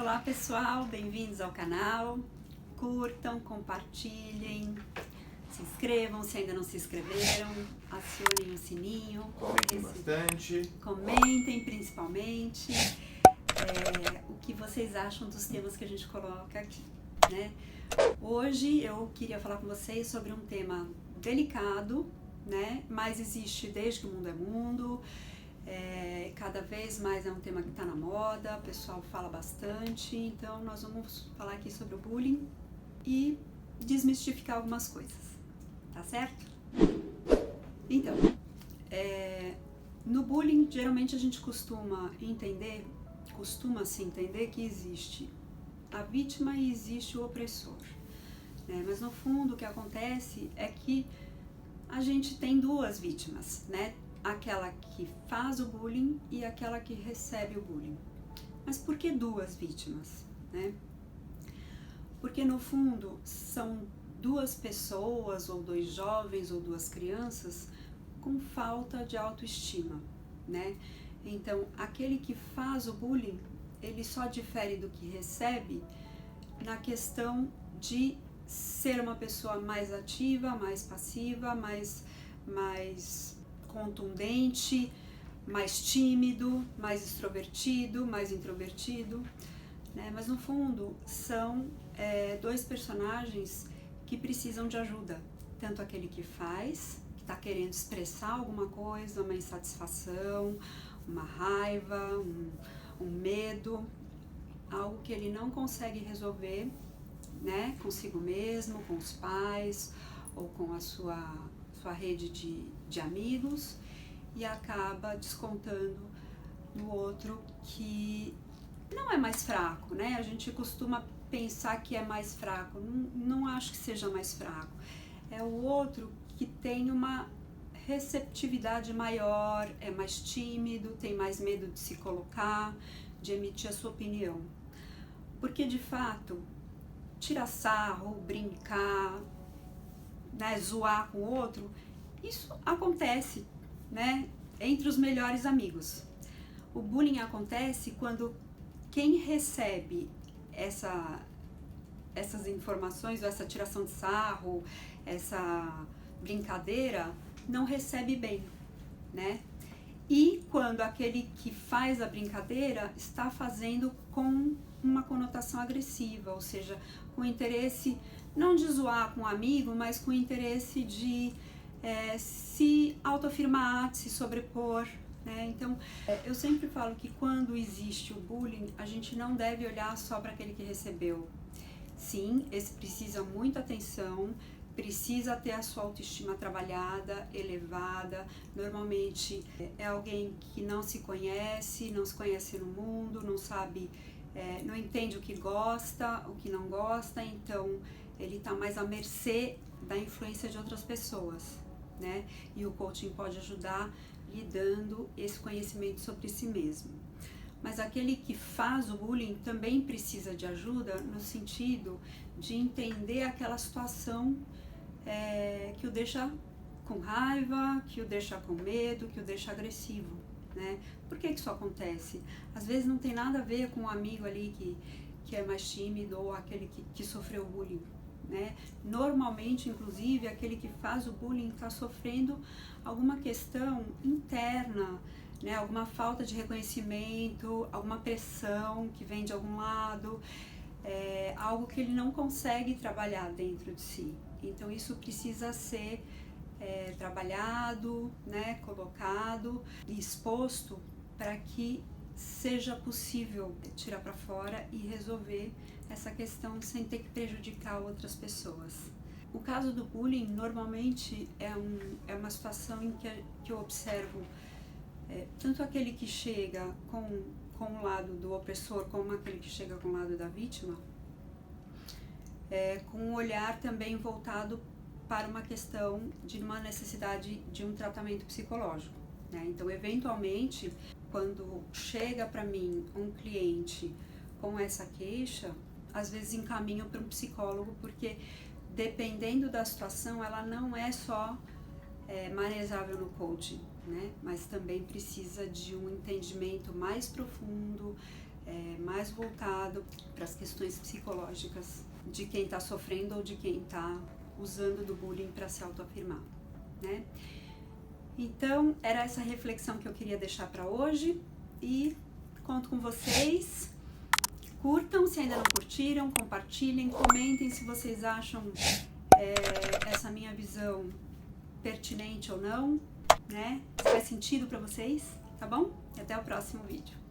Olá pessoal, bem-vindos ao canal. Curtam, compartilhem, se inscrevam se ainda não se inscreveram, acionem o sininho. Comentem bastante. Comentem principalmente o que vocês acham dos temas que a gente coloca aqui, né? Hoje eu queria falar com vocês sobre um tema delicado, né? Mas existe desde que o mundo é mundo. Cada vez mais é um tema que está na moda, o pessoal fala bastante, então nós vamos falar aqui sobre o bullying e desmistificar algumas coisas, tá certo? Então, no bullying geralmente a gente costuma-se entender que existe a vítima e existe o opressor, né? Mas no fundo o que acontece é que a gente tem duas vítimas, né? Aquela que faz o bullying e aquela que recebe o bullying. Mas por que duas vítimas, né? Porque no fundo são duas pessoas, ou dois jovens, ou duas crianças com falta de autoestima, né? Então, aquele que faz o bullying, ele só difere do que recebe na questão de ser uma pessoa mais ativa, mais passiva, mais contundente, mais tímido, mais extrovertido, mais introvertido, né? Mas no fundo são dois personagens que precisam de ajuda, tanto aquele que faz, que está querendo expressar alguma coisa, uma insatisfação, uma raiva, um medo, algo que ele não consegue resolver, né, consigo mesmo, com os pais ou com a sua rede de amigos, e acaba descontando no outro que não é mais fraco, né? A gente costuma pensar que é mais fraco, não acho que seja mais fraco, é o outro que tem uma receptividade maior, é mais tímido, tem mais medo de se colocar, de emitir a sua opinião, porque de fato tirar sarro, brincar, né, zoar com o outro, isso acontece, né, entre os melhores amigos. O bullying acontece quando quem recebe essas informações, ou essa tiração de sarro, essa brincadeira, não recebe bem, né? E quando aquele que faz a brincadeira está fazendo com uma conotação agressiva, ou seja, com interesse não de zoar com um amigo, mas com interesse de se autoafirmar, de se sobrepor, né? Então, eu sempre falo que quando existe o bullying, a gente não deve olhar só para aquele que recebeu. Sim, esse precisa muita atenção, precisa ter a sua autoestima trabalhada, elevada. Normalmente é alguém que não se conhece no mundo, não sabe, não entende o que gosta, o que não gosta, então ele está mais à mercê da influência de outras pessoas, né? E o coaching pode ajudar lhe dando esse conhecimento sobre si mesmo. Mas aquele que faz o bullying também precisa de ajuda no sentido de entender aquela situação que o deixa com raiva, que o deixa com medo, que o deixa agressivo, né? Por que isso acontece? Às vezes não tem nada a ver com o amigo ali que é mais tímido ou aquele que sofreu bullying, né? Normalmente, inclusive, aquele que faz o bullying está sofrendo alguma questão interna, né? Alguma falta de reconhecimento, alguma pressão que vem de algum lado, algo que ele não consegue trabalhar dentro de si. Então isso precisa ser trabalhado, né? Colocado e exposto para que seja possível tirar para fora e resolver essa questão sem ter que prejudicar outras pessoas. O caso do bullying normalmente é uma situação em que eu observo tanto aquele que chega com o lado do opressor como aquele que chega com o lado da vítima, com um olhar também voltado para uma questão de uma necessidade de um tratamento psicológico, né? Então, eventualmente, quando chega para mim um cliente com essa queixa, às vezes encaminho para um psicólogo, porque dependendo da situação, ela não é só manejável no coaching, né? Mas também precisa de um entendimento mais profundo, mais voltado para as questões psicológicas de quem está sofrendo ou de quem está usando do bullying para se autoafirmar, né? Então, era essa reflexão que eu queria deixar para hoje e conto com vocês. Curtam se ainda não curtiram, compartilhem, comentem se vocês acham essa minha visão pertinente ou não, né? Se faz sentido para vocês, tá bom? E até o próximo vídeo.